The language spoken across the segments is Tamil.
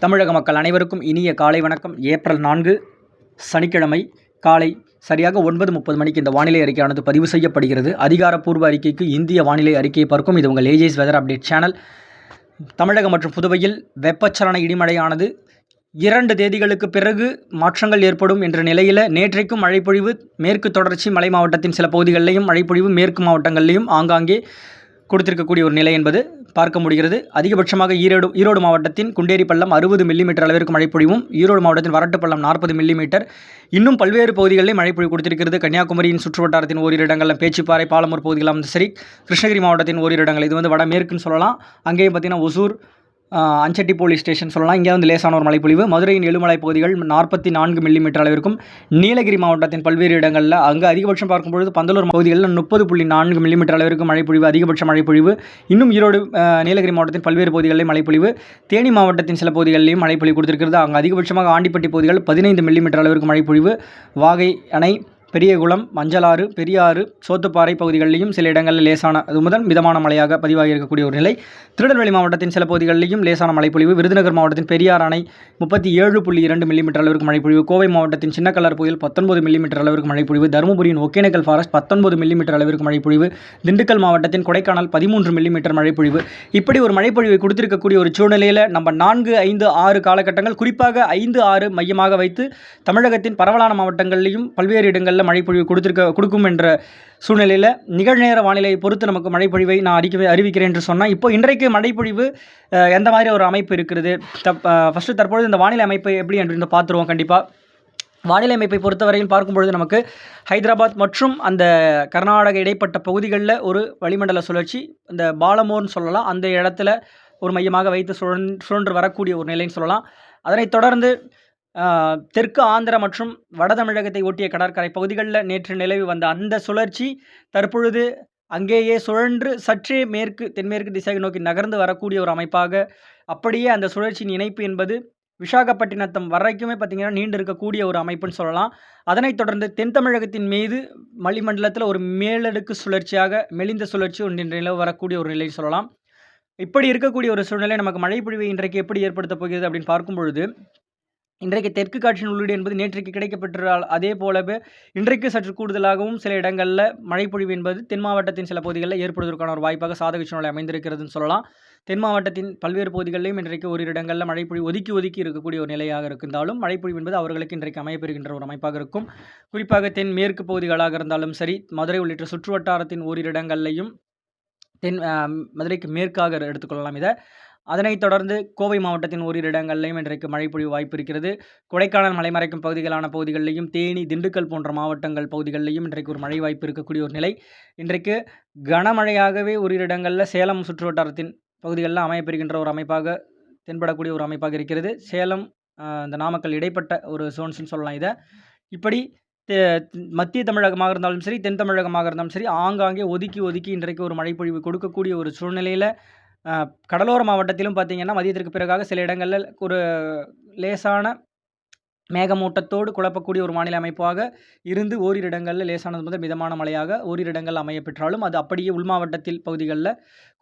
தமிழக மக்கள் அனைவருக்கும் இனிய காலை வணக்கம். ஏப்ரல் 4 சனிக்கிழமை காலை சரியாக 9:30 மணிக்கு இந்த வானிலை அறிக்கையானது பதிவு செய்யப்படுகிறது. அதிகாரப்பூர்வ அறிக்கைக்கு இந்திய வானிலை அறிக்கையை பார்க்கும் இது உங்கள் ஏஜேஸ் வெதர் அப்டேட் சேனல். தமிழகம் மற்றும் புதுவையில் வெப்பச்சலன இடிமழையானது 2 தேதிகளுக்கு பிறகு மாற்றங்கள் ஏற்படும் என்ற நிலையில் நேற்றைக்கும் மழைப்பொழிவு மேற்கு தொடர்ச்சி மலை மாவட்டத்தின் சில பகுதிகளிலையும் மழைப்பொழிவு மேற்கு மாவட்டங்களிலையும் ஆங்காங்கே கொடுத்திருக்கக்கூடிய ஒரு நிலை என்பது பார்க்க முடிகிறது. அதிகபட்சமாக ஈரோடு மாவட்டத்தின் குண்டேரி பள்ளம் 60 மில்லிமீட்டர் அளவிற்கு மழைப்பொழிவும், ஈரோடு மாவட்டத்தின் வரட்டுப்பள்ளம் 40 மில்லிமீட்டர், இன்னும் பல்வேறு பகுதிகளில் மழைப்பொழிவு கொடுத்திருக்கிறது. கன்னியாகுமரியின் சுற்றுவட்டாரத்தின் ஓரிரு இடங்களில் பேச்சிப்பாறை, பாலமூர் பகுதிகளும் சரி, கிருஷ்ணகிரி மாவட்டத்தின் ஓரிரு இடங்கள், இது வடமேற்குன்னு சொல்லலாம். அங்கேயும் பார்த்திங்கன்னா ஒசூர், அஞ்சட்டி போலீஸ் ஸ்டேஷன் சொல்லலாம். இங்கே லேசான ஒரு மழைப்பொழிவு. மதுரையின் எழுமலை பகுதிகள் 44 மில்லிமீட்டர் அளவிற்கும், நீலகிரி மாவட்டத்தின் பல்வேறு இடங்களில் அங்கே அதிகபட்சம் பார்க்கும்பொழுது பந்தலூர் பகுதிகளில் 30.4 மில்லிமீட்டர் அளவிற்கு மழைப்பொழிவு, அதிகபட்ச மழைப்பொழிவு. இன்னும் ஈரோடு, நீலகிரி மாவட்டத்தின் பல்வேறு பகுதிகளில் மழைப்பொழிவு, தேனி மாவட்டத்தின் சில பகுதிகளிலும் மழைப்பொழிவு கொடுத்திருக்கிறது. அங்கே அதிகபட்சமாக ஆண்டிப்பட்டி பகுதிகள் 15 மில்லிமீட்டர் அளவிற்கு மழைப்பொழிவு, வாகை அணை, பெரியகுளம், மஞ்சளாறு, பெரியாறு, சோத்துப்பாறை பகுதிகளிலும் சில இடங்களில் லேசான அது முதல் மிதமான மழையாக பதிவாகி இருக்கக்கூடிய ஒரு நிலை. திருநெல்வேலி மாவட்டத்தின் சில பகுதிகளிலும் லேசான மழைப்பொழிவு, விருதுநகர் மாவட்டத்தின் பெரியார் அணை 37.2 மில்லிமீட்டர் அளவிற்கு மழைப்பொழிவு, கோவை மாவட்டத்தின் சின்னக்கல்லார் பகுதியில் 19 மில்லிமீட்டர் அளவிற்கு மழைப்பொழிவு, தருமபுரியின் ஒகேனக்கல் ஃபாரஸ்ட் 19 மில்லிமீட்டர் அளவிற்கு மழைப்பொழிவு, திண்டுக்கல் மாவட்டத்தின் கொடைக்கானல் 13 மில்லிமீட்டர் மழைப்பொழிவு. இப்படி ஒரு மழைப்பொழிவை கொடுத்திருக்கக்கூடிய ஒரு சூழ்நிலையில் நம்ம 4, 5, 6 காலகட்டங்கள், குறிப்பாக 5, 6 மையமாக வைத்து தமிழகத்தின் பரவலான மாவட்டங்களிலும் பல்வேறு இடங்களில் மழைப்பொழிவு கொடுக்கும் என்ற சூழ்நிலையில் நிகழ்நேர வானிலையை பொறுத்து நமக்கு மழைப்பொழிவை நான் அறிவிக்கிறேன் என்று சொன்னால், இப்போ இன்றைக்கு மழைப்பொழிவு எந்த மாதிரி ஒரு அமைப்பு இருக்கிறது, ஃபஸ்ட்டு தற்பொழுது இந்த வானிலை அமைப்பு எப்படி என்று பார்த்துருவோம். கண்டிப்பாக வானிலை அமைப்பை பொறுத்தவரையில் பார்க்கும்பொழுது நமக்கு ஹைதராபாத் மற்றும் அந்த கர்நாடக இடைப்பட்ட பகுதிகளில் ஒரு வளிமண்டல சுழற்சி, இந்த பாலமோர்னு சொல்லலாம், அந்த இடத்துல ஒரு மையமாக வைத்து சுழன்று வரக்கூடிய ஒரு நிலைன்னு சொல்லலாம். அதனைத் தொடர்ந்து தெற்கு ஆந்திர மற்றும் வட தமிழகத்தை ஒட்டிய கடற்கரை பகுதிகளில் நேற்று நிலவி வந்த அந்த சுழற்சி தற்பொழுது அங்கேயே சுழன்று சற்றே தென்மேற்கு திசையை நோக்கி நகர்ந்து வரக்கூடிய ஒரு அமைப்பாக, அப்படியே அந்த சுழற்சியின் இணைப்பு என்பது விசாகப்பட்டினத்தம் வரைக்குமே பார்த்திங்கன்னா நீண்டு இருக்கக்கூடிய ஒரு அமைப்புன்னு சொல்லலாம். அதனைத் தொடர்ந்து தென் தமிழகத்தின் மீது வளிமண்டலத்தில் ஒரு மேலடுக்கு சுழற்சியாக மெலிந்த சுழற்சி ஒன்றின் நிலவு வரக்கூடிய ஒரு நிலைன்னு சொல்லலாம். இப்படி இருக்கக்கூடிய ஒரு சூழ்நிலை நமக்கு மழைப்பொழிவை இன்றைக்கு எப்படி ஏற்படுத்த போகிறது அப்படின்னு பார்க்கும் பொழுது, இன்றைக்கு தெற்கு காற்றின் உள்ளீடு என்பது நேற்றைக்கு கிடைக்கப்பெற்றால் அதே போலவே இன்றைக்கு சற்று கூடுதலாகவும் சில இடங்களில் மழைப்பொழிவு என்பது தென் மாவட்டத்தின் சில பகுதிகளில் ஏற்படுவதற்கான ஒரு வாய்ப்பாக சாதக சூழ்நிலை அமைந்திருக்கிறதுன்னு சொல்லலாம். தென் மாவட்டத்தின் பல்வேறு பகுதிகளிலும் இன்றைக்கு ஒரு இடங்களில் மழைப்பொழிவு ஒதுக்கி இருக்கக்கூடிய ஒரு நிலையாக இருந்தாலும், மழைப்பொழிவு என்பது அவர்களுக்கு இன்றைக்கு அமையப்பெறுகின்ற ஒரு அமைப்பாக இருக்கும். குறிப்பாக தென் மேற்கு பகுதிகளாக இருந்தாலும் சரி, மதுரை உள்ளிட்ட சுற்று வட்டாரத்தின் ஓரிரு இடங்கள்லையும், மதுரைக்கு மேற்காக எடுத்துக்கொள்ளலாம் இதை. அதனைத் தொடர்ந்து கோவை மாவட்டத்தின் ஓரிரு இடங்களிலையும் இன்றைக்கு மழைப்பொழிவு வாய்ப்பு இருக்கிறது. கொடைக்கானல் மலைமறைக்கும் பகுதிகளிலையும், தேனி, திண்டுக்கல் போன்ற மாவட்டங்கள் பகுதிகளிலையும் இன்றைக்கு ஒரு மழை வாய்ப்பு இருக்கக்கூடிய ஒரு நிலை. இன்றைக்கு கனமழையாகவே ஓரிரு இடங்களில் சேலம் சுற்று வட்டாரத்தின் பகுதிகளில் அமையப்பெறுகின்ற ஒரு அமைப்பாக தென்படக்கூடிய ஒரு அமைப்பாக இருக்கிறது. சேலம், இந்த நாமக்கல் இடைப்பட்ட ஒரு சோன்ஸ்னு சொல்லலாம் இதை. இப்படி மத்திய தமிழகமாக இருந்தாலும் சரி, தென் தமிழகமாக இருந்தாலும் சரி, ஆங்காங்கே ஒதுக்கி இன்றைக்கு ஒரு மழைப்பொழிவு கொடுக்கக்கூடிய ஒரு சூழ்நிலையில், கடலோர மாவட்டத்திலும் பார்த்திங்கன்னா மதியத்திற்கு பிறகாக சில இடங்களில் ஒரு லேசான மேகமூட்டத்தோடு குழப்பக்கூடிய ஒரு வானிலை அமைப்பாக இருந்து ஓரிரு இடங்களில் லேசானது முதல் மிதமான மழையாக ஓரிரு இடங்கள் அமைய பெற்றாலும், அது அப்படியே உள் மாவட்டத்தில் பகுதிகளில்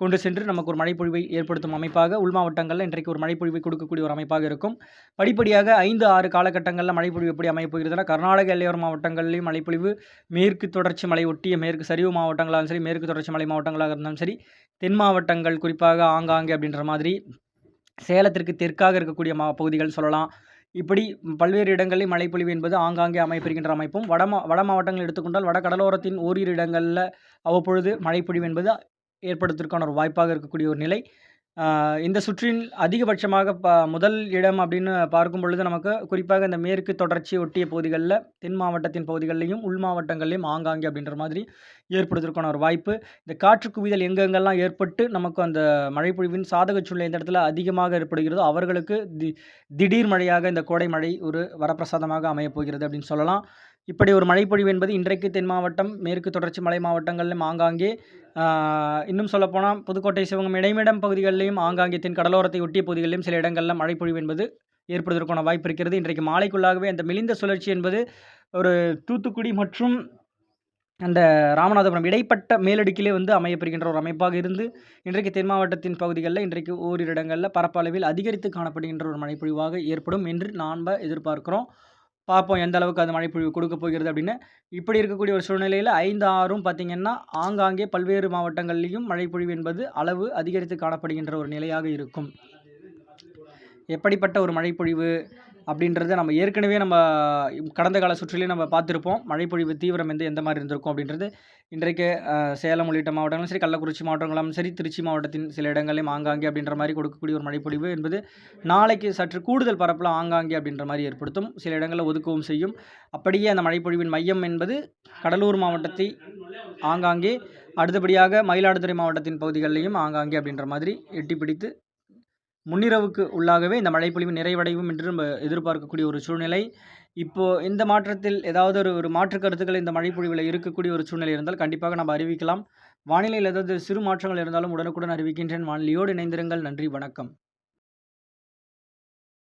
கொண்டு சென்று நமக்கு ஒரு மழைப்பொழிவை ஏற்படுத்தும் அமைப்பாக உள் மாவட்டங்களில் இன்றைக்கு ஒரு மழைப்பொழிவை கொடுக்கக்கூடிய ஒரு அமைப்பாக இருக்கும். படிப்படியாக 5, 6 காலகட்டங்களில் மழைப்பொழிவு எப்படி அமைய போகிறதுனா, கர்நாடக எல்லையோர மாவட்டங்களிலும் மழைப்பொழிவு, மேற்கு தொடர்ச்சி மலை ஒட்டிய மேற்கு சரிவு மாவட்டங்களாலும் சரி, மேற்கு தொடர்ச்சி மலை மாவட்டங்களாக இருந்தாலும் சரி, தென் மாவட்டங்கள் குறிப்பாக ஆங்காங்கே அப்படின்ற மாதிரி சேலத்திற்கு தெற்காக இருக்கக்கூடிய பகுதிகள் சொல்லலாம். இப்படி பல்வேறு இடங்களில் மழைப்பொழிவு என்பது ஆங்காங்கே அமையப்பெறுகின்ற அமைப்பும், வட மாவட்டங்கள் எடுத்துக்கொண்டால் வட கடலோரத்தின் ஓரிரு இடங்களில் அவ்வப்பொழுது மழைப்பொழிவு என்பது ஏற்படுவதற்கான ஒரு வாய்ப்பாக இருக்கக்கூடிய ஒரு நிலை. இந்த சுற்றில் அதிகபட்சமாக முதல் இடம் அப்படின்னு பார்க்கும் பொழுது நமக்கு குறிப்பாக இந்த மேற்கு தொடர்ச்சி ஒட்டிய பகுதிகளில் தென் மாவட்டத்தின் பகுதிகளிலையும் உள் மாவட்டங்களிலும் ஆங்காங்கே அப்படின்ற மாதிரி ஏற்படுவதற்கான ஒரு வாய்ப்பு. இந்த காற்று குவிதல் எங்கெங்கெல்லாம் ஏற்பட்டு நமக்கு அந்த மழைப்பொழிவின் சாதக சூழ்நிலை எந்த இடத்துல அதிகமாக ஏற்படுகிறதோ அவர்களுக்கு திடீர் மழையாக இந்த கோடை மழை ஒரு வரப்பிரசாதமாக அமையப்போகிறது அப்படின்னு சொல்லலாம். இப்படி ஒரு மழைப்பொழிவு என்பது இன்றைக்கு தென் மாவட்டம், மேற்கு தொடர்ச்சி மலை மாவட்டங்களிலும் ஆங்காங்கே, இன்னும் சொல்லப்போனால் புதுக்கோட்டை, சிவகங்கை இடைமிடம் பகுதிகளிலையும் ஆங்காங்கே தென் கடலோரத்தை ஒட்டிய பகுதிகளிலும் சில இடங்களில் மழைப்பொழிவு என்பது ஏற்படுவதற்கான வாய்ப்பு இருக்கிறது. இன்றைக்கு மாலைக்குள்ளாகவே அந்த மெலிந்த சுழற்சி என்பது ஒரு தூத்துக்குடி மற்றும் அந்த ராமநாதபுரம் இடைப்பட்ட மேலடுக்கிலே வந்து அமையப்பெறுகின்ற ஒரு அமைப்பாக இருந்து இன்றைக்கு தென் மாவட்டத்தின் பகுதிகளில் இன்றைக்கு ஓரிரு இடங்களில் பரப்பளவில் அதிகரித்து காணப்படுகின்ற ஒரு மழைப்பொழிவாக ஏற்படும் என்று நாம் எதிர்பார்க்கிறோம். பார்ப்போம் எந்த அளவுக்கு அந்த மழைப்பொழிவு கொடுக்க போகிறது அப்படின்னு. இப்படி இருக்கக்கூடிய ஒரு சூழ்நிலையில் 5, 6ம் பார்த்திங்கன்னா ஆங்காங்கே பல்வேறு மாவட்டங்கள்லேயும் மழைப்பொழிவு என்பது அளவு அதிகரித்து காணப்படுகின்ற ஒரு நிலையாக இருக்கும். எப்படிப்பட்ட ஒரு மழைப்பொழிவு அப்படின்றத நம்ம ஏற்கனவே கடந்த கால சுற்றிலே நம்ம பார்த்துருப்போம். மழைப்பொழிவு தீவிரம் எந்த மாதிரி இருந்திருக்கும் அப்படின்றது. இன்றைக்கு சேலம் உள்ளிட்ட மாவட்டங்களும் சரி, கள்ளக்குறிச்சி மாவட்டங்களும் சரி, திருச்சி மாவட்டத்தின் சில இடங்களையும் ஆங்காங்கே அப்படின்ற மாதிரி கொடுக்கக்கூடிய ஒரு மழைப்பொழிவு என்பது நாளைக்கு சற்று கூடுதல் பரப்பில் ஆங்காங்கே அப்படின்ற மாதிரி ஏற்படுத்தும். சில இடங்களில் ஒதுக்கவும் செய்யும். அப்படியே அந்த மழைப்பொழிவின் மையம் என்பது கடலூர் மாவட்டத்தை ஆங்காங்கே, அடுத்தபடியாக மயிலாடுதுறை மாவட்டத்தின் பகுதிகளிலையும் ஆங்காங்கே அப்படின்ற மாதிரி எட்டி பிடித்து முன்னிரவுக்கு உள்ளாகவே இந்த மழைப்பொழிவு நிறைவடையும் என்று நம்ம எதிர்பார்க்கக்கூடிய ஒரு சூழ்நிலை. இப்போது இந்த மாற்றத்தில் ஏதாவது ஒரு மாற்று கருத்துக்கள் இந்த மழைப்பொழிவில் இருக்கக்கூடிய ஒரு சூழ்நிலை இருந்தால் கண்டிப்பாக நம்ம அறிவிக்கலாம். வானிலையில் ஏதாவது சிறு மாற்றங்கள் இருந்தாலும் உடனுக்குடன் அறிவிக்கின்றேன். வானிலையோடு இணைந்திருங்கள். நன்றி, வணக்கம்.